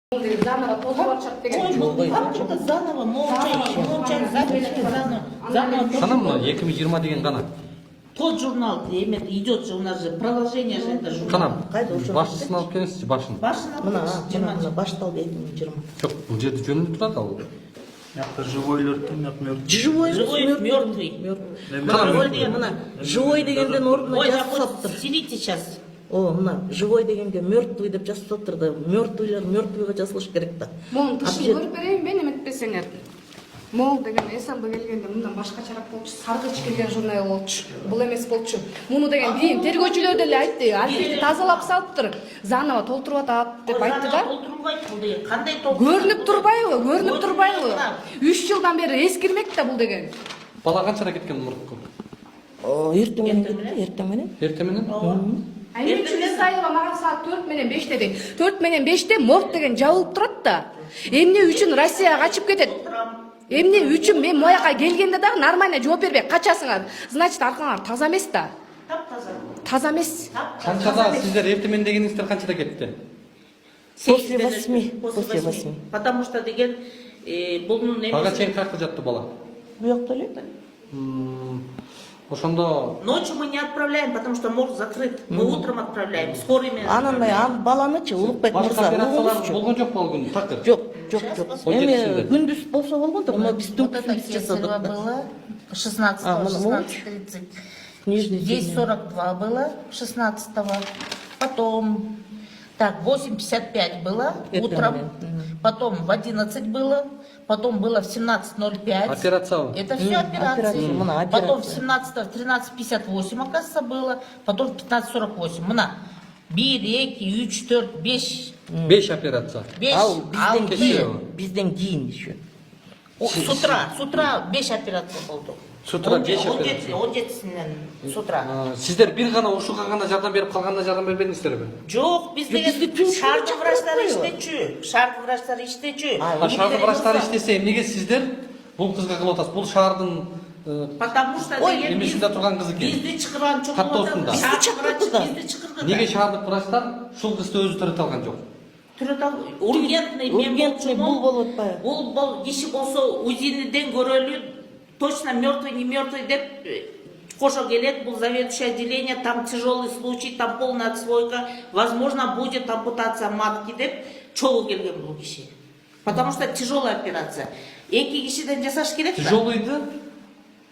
Заново толтырып деген. Ой, вообще-то заново, молча, записи заново. Қана мына 2020 деген қана. Тот журнал идет же, у нас же продолжение же это журнал. Қана басшысын алып келесіз, башын. Башын алып Мына башталды 2020. Жоқ, бұл жерде жөнінде тұрады ал. Мыякта живойлор ким, мыяк мертвый. Живой, мертвый. Живой деген мына живой дегенден ордуна Ой, жазып салыптыр. сидите сейчас. О, мына живой дегенге мертвый деп жазып салыптыр да, мертвыйлар мертвыйга жазылыш керек да. Мон тышын көрүп берейин мен эметпесеңер. Мол деген эсамбы келгенде мындан башкачараак болчу, саргыч келген журнал болчу. Бул эмес болчу. Муну деген кийин тергөөчүлөр деле айтты, архивди тазалап салыптыр. Заново толтуруп атат деп айтты да. Толтурбайт бул деген. Кандай толтуруп? Көрүнүп турбайбы? 3 жылдан бери эскирмек да бул деген. Бала қаншада кеткен мұртқа? Эртең менен. Ерте менен? Эмне сайылга мага саат 4 менен 5те дейт. 4 менен 5те морг деген жабылып турат да. Эмне үчүн Россияга качып кетет? Эмне үчүн мен мояка келгенде дагы нормально жооп бербей качасыңар. Значит, аркаңар таза эмес да. Тап-таза. Таза эмес. Қаншада сіздер ерте менен дегеніңіздер қаншада кетті? После 8. Потому что деген бұлның Ага чейин қаяқта жатты бала? Буякта эле. Ошондо ночью мы не отправляем, потому что морг закрыт. Мы утром отправляем, скорыми. Анандай баланычы Улукбек башка мырза, операциялар угулучу. болгон жок ал күн? Такыр. Жок. Он Эми жетисинде. күндүз болсо болгондур, но биз Вот түнкү это биз жасадык Кесарева да. было 16 А, 16:30. Нижний Здесь 42 было 16-го. Потом, так, 8:55 было Это утром. момент. Потом в 11 было. Потом было в 17:05. Операция. Это все операции. операция. Потом в 17 в 13:58, оказывается, было. Потом в 15:48. Мына 1, 2, 3, 4, 5. 5 операция. 5. Ал Кесарева. бизден кийин еще. С утра 5 операция болды. С утра 5 операция. 17-сінен с утра. Сіздер бір ғана ушуга ғана жардам беріп қалғанда жардам бербедіңіздер бе? Жоқ, біз деген шарды врачтар иштечү. Шарды врачтар иштечү. Шарды врачтар иштесе, эмнеге сіздер бұл қызға кылып атасыз? Бұл шардың Потому что деген эмесинде турган кыз экен. бізді чықырған жоқ. Каттоосунда. Шарды врач бізді чықырды. Неге шардык врачтар шул кызды өзү төрөтө алган жок? Ургентный бул болуп атпайбы? Бул киши болсо УЗИден көрөлү, точно мертвый, не мертвый деп кошо келет, бул заведующее отделение, там тяжелый случай, там полная отслойка, возможно, будет ампутация матки деп чогуу келген бул киши. Потому что тяжелая операция. Эки кишиден жасаш керек да? Тяжелыйды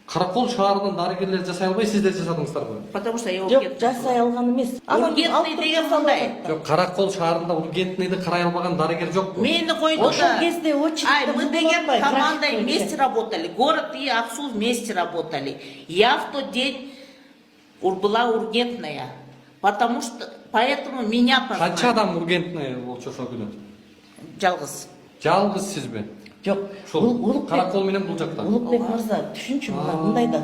Каракол шаарынын дарыгерлери жасай албай, сиздер жасадыңыздарбы? Потому что я Жок, ургент. жасай алган эмес. Ургентный деген мындай. Жок, Каракол шаарында ургентныйды карай албаган дарыгер жокпу? Мени койду Ошол да. кезде очередь. Ай, мы деген командой вместе работали. Город и Аксу вместе работали. Я в тот день была ургентная. Потому что, поэтому меня позвали. Канча адам ургентный болчу ошол күнү? Жалгыз. Жалгыз сизби? Жок, Ушул Каракол менен бул жакта. Улукбек мырза, түшүнчү мындай да.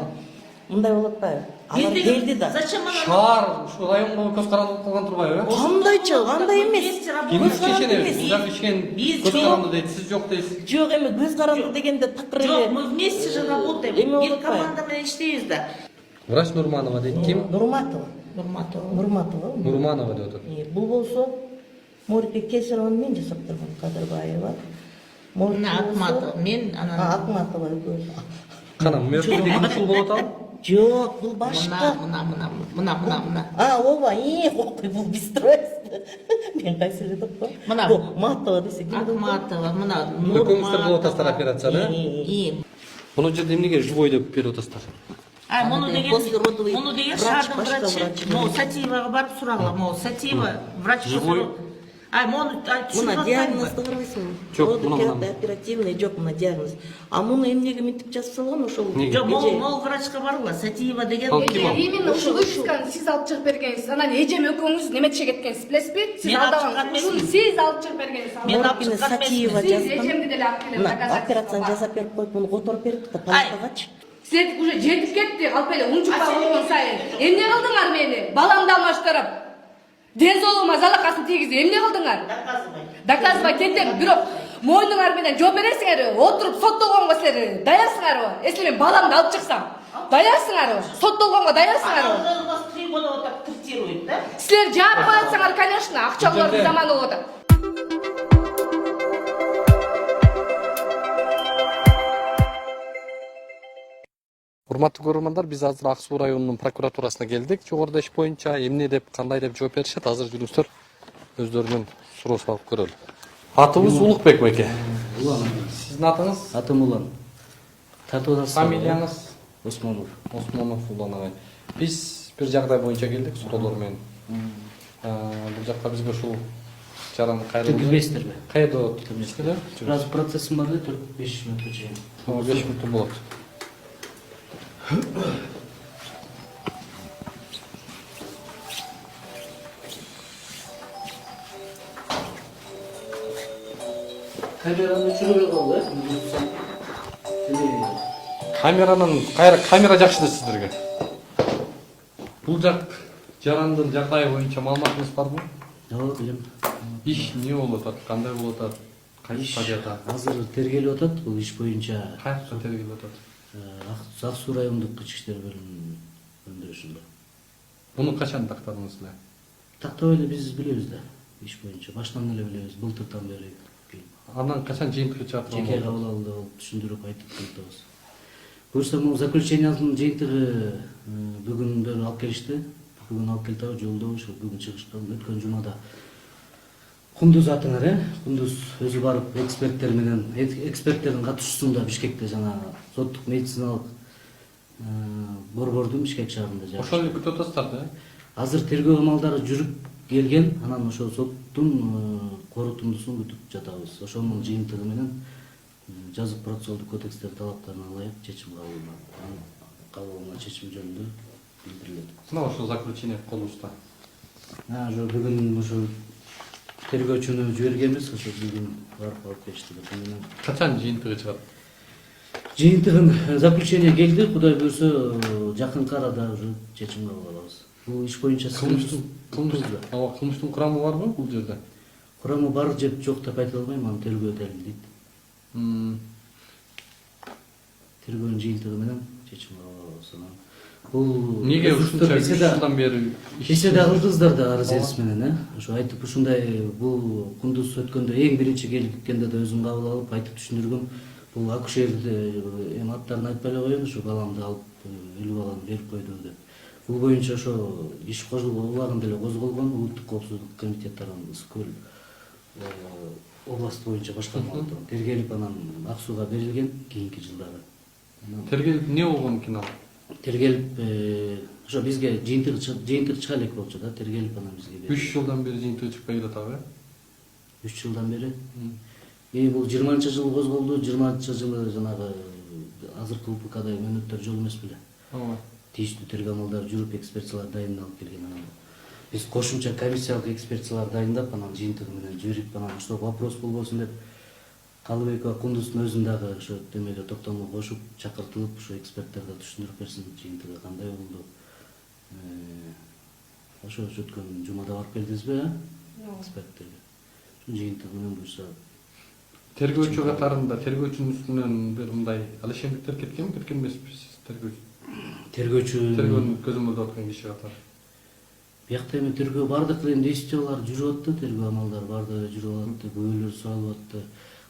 Мындай болуп атпайбы? Алар келди да. Зачем она? Шаар ушу районго көз карандылык кылган турбайбы? Кандайчы, кандай эмес. Кимдир Көз каранды ишенеби? эмес. Сиздер ишен Биз көз жок. каранды дейт, сиз жок дейсиз. Жок, эми көз каранды дегенде такыр Жоқ, эле. мы вместе же работаем. Эми Бир болуп атпайбы? команда менен иштейбиз да. Врач Нурманова дейт, ким? Нурматова. Нурманова деп атат. Бул болсо Морикке Кесарованы мен жасап турган Кадырбаева. Мына Акматова, мен анан Акматова экөөбүз. Кана, мертвый деген ушул болот ал? Жок, бул башка. мына. Ооба, бул бесстройство. Мен кайсы эле деп коем. Мына. Матова десе ким деп коем? Акматова, мына Экөөңүздөр болуп атасыздар операцияны? И Муну жерде эмнеге живой деп берип атасыздар? Ай, муну послеродовый деген врач, шардың башка врачы. врач. Мол, Сатиеваға барып сұрағыла, мол, Сатиева врач Живой? Ай, мону Мына диагнозду карабайсыңбы? Жок, мына. Оперативный жок, мына диагноз. А муну эмнеге мынтип жазып салган ошол? Неге? Жоқ, мол врачқа барыла, Сатиева деген. Ал ким ал? Именно ушул выписканы сиз алып чыгып бергенсиз. Анан эжем экөөңүз неметче кеткенсиз, билесизби? Сиз Мен алып алдаган чыккан ушуну эмесмин. сиз алып чыгып бергенсиз. Мен алып Моркине чыккан Сатиева эмесмин. Сиз жазган. эжемди деле алып келип Мына операцияны жасап берип коюп, муну которуп берип да палатагачы. Силер уже жетип кетти, алып эле унчукка болгон сайын. Эмне кылдыңар мени? Баламды алмаштырып. Ден соолугума залакасын тийгизип, эмне кылдыңар? Доказывай кетем, бирок мойнуңар менен жооп бересиңерби? Отуруп соттолгонго силер даярсыңарбы? Если мен баламды алып чыксам, даярсыңарбы? Соттолгонго даярсыңарбы? Она у нас 3 года вот так третирует, да? Силер жаап коятсаңар, конечно, акчалуулардын заманы болуп атат. Урматтуу көрөрмандар, биз азыр Ак Суу районунун прокуратурасына келдик. Жогоруда иш боюнча эмне деп, кандай деп жооп беришет. Азыр жүрүңүздөр өздөрүнүн суроосун алып көрөлү. Атыбыз Улукбек байке. Улан. Сиздин атыңыз? Атым Улан. Тартып атасыз. Фамилияңыз? Осмонов. Осмонов Улан агай. Биз бир жагдай боюнча келдик суроолор менен. Бул жакка бизге ушул жараны кайрылды. Кирбейсиздерби? Кайда отурмусуздар? Biraz процессим бар эле 4-5 мүнөткө чейин. 5 мүнөт болот. Камераны өчүрүп калды, Камера жакшы да сиздерге. Бул жак жарандын жагдайы боюнча маалыматыңыз барбы? Жок, билем. Иш эмне болуп атат? Кандай болуп атат? Кайсы стадияда? Азыр тергелип атат, бул иш боюнча Кайсы тергелип атат? Ак Суу райондук ички иштер бөлүмүнүн өндүрүшүндө. Буну качан тактадыңыз эле? Тактап эле биз билебиз да. Иш боюнча баштан эле билебиз, былтырдан бери. Андан качан жыйынтыгы чыгат? Жеке кабыл алды, түшүндүрүп айтып келебиз. Буюрса, бул заключениянын жыйынтыгы бүгүндөрү алып келишти. Бүгүн алып келди, жолдо ушу бүгүн чыгышкан өткөн жумада. Кундуз атыңар, Кундуз өзү барып эксперттер менен, эксперттердин катышуусунда Бишкекте жана соттук медициналык борбордун Бишкек шаарында жайгашкан. Ошол эле күтүп атасыздар да? Азыр тергөө амалдары жүрүп келген, анан ошол соттун корутундусун күтүп жатабыз. Ошонун жыйынтыгы менен жазык процессуалдык кодекстер талаптарына ылайык чечим кабыл чечим жөнүндө билдирилет. Мына ошол заключение колубузда. Ошо бүгүн ошо тергөөчүнү жибергенбиз, ошо бүгүн барып алып келишти. Качан жыйынтыгы чыгат? Жыйынтыгын заключение келди, Кудай буйрса жакынкы арада уже чечим кабыл алабыз. Бул иш боюнча Кылмыштын курамы барбы бул жерде? Курамы бар же жок деп айта албайм, аны тергөө далилдейт. Тергөөнүн жыйынтыгы менен чечим кабыл алабыз. Бул Эмнеге ушунча 3 жылдан бери Эседе кылдыңыздар да арыз эриз менен, ошо айтып ушундай бул Кундуз өткөндө эң биринчи келгенде да өзүм кабыл алып айтып түшүндүргөм. Бул акушерди эми аттарын айтпай эле коеюн, ушу баламды алып өлүү баланы берип койду деп. Бул боюнча ошо иш убагында эле козголгон, улуттук коопсуздук комитеттеринин Ысык-Көл область боюнча башкарма тергелип анан Ак Сууга берилген кийинки жылдары. Тергелип эмне болгон экен ал? Тергелип ошо бизге жыйынтык чыга элек болчу да, тергелип анан бизге берилди. 3 жылдан бери жыйынтыгы чыкпай келатабы? 3 жылдан бери. Бул 20-жылы козголду, 20-жылы жанагы азыркы УПКда мөөнөттөр жок эмес беле? Ооба. Тийиштүү тергөө амалдары жүрүп, экспертиялар дайындалып келген анан. Биз кошумча комиссиялык экспертиялар дайындап, анан жыйынтыгы менен жиберип, анан ошо вопрос болбосун деп Калыбекова Кундуздун өзүн дагы ошо демеге токтомго кошуп, чакыртылып, ошо эксперттер да түшүндүрүп берсин жыйынтыгы кандай болду. Ошо өткөн жумада барып келдиңизби, эксперттерге? Ошо жыйынтыгы менен буюрса Тергөөчү катарында тергөөчүнүн үстүнөн бир мындай алишендиктер кеткен эмеспи сиз тергөөчү? Тергөөнүн көзөмөлдөп аткан киши катары. Биякта эми тергөө бардык эле действиялар жүрүп атты, тергөө амалдары бардыгы эле жүрүп атты, күбөлөр суралып атты.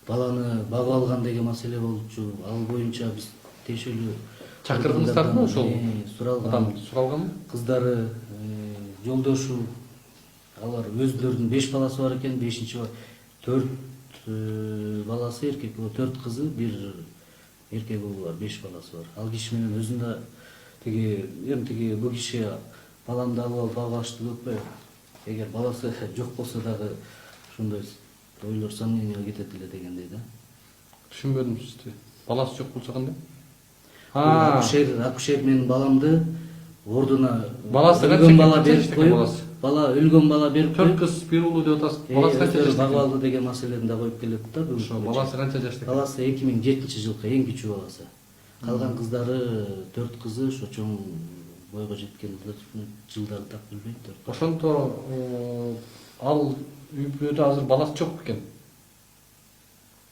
Баланы багып алган деген маселе болчу, ал боюнча биз тиешелүү чакырдыңыздарбы ошол? Суралган. Суралганбы? Кыздары жолдошу алар өзүлөрүнүн 5 баласы бар экен, 5-чи бар. 4 баласы эркек, 4 кызы, 1 эркек уулу бар, 5 баласы бар. Ал киши менен өзүндө тиги бул киши баламды алып алып багышты көппү? Эгер баласы жок болсо дагы ошондой ойлор сомненияга кетет эле дегендей да. Түшүнбөдүм сизди. Баласы жок болсо кандай? Акушер менин баламды ордуна баласы өлгөн бала берип коюп, өлгөн бала берип коюп, 4 кыз, 1 уулу деп атасыз. Баласы канча жашта? багып алды деген маселени да коюп келет да. Ошо баласы канча жашта? Баласы 2007-жылкы эң кичүү баласы. Калган кыздары 4 кызы ошо чоң бойго жеткен жылдары так билбейм. Ошондо ал үй бүлөдө азыр баласы жок экен.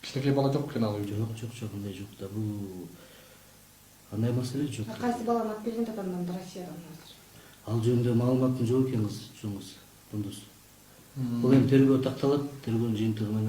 Кичинекей бала жок экен ал үйдө. Жок, андай жок да. Бул андай маселе жок. Кайсы баланы алып келген татардан Россиядан азыр? Ал жөнүндө маалыматым жок экен, кыз, Кундуз. Бул эми тергөө такталат, тергөөнүн жыйынтыгы менен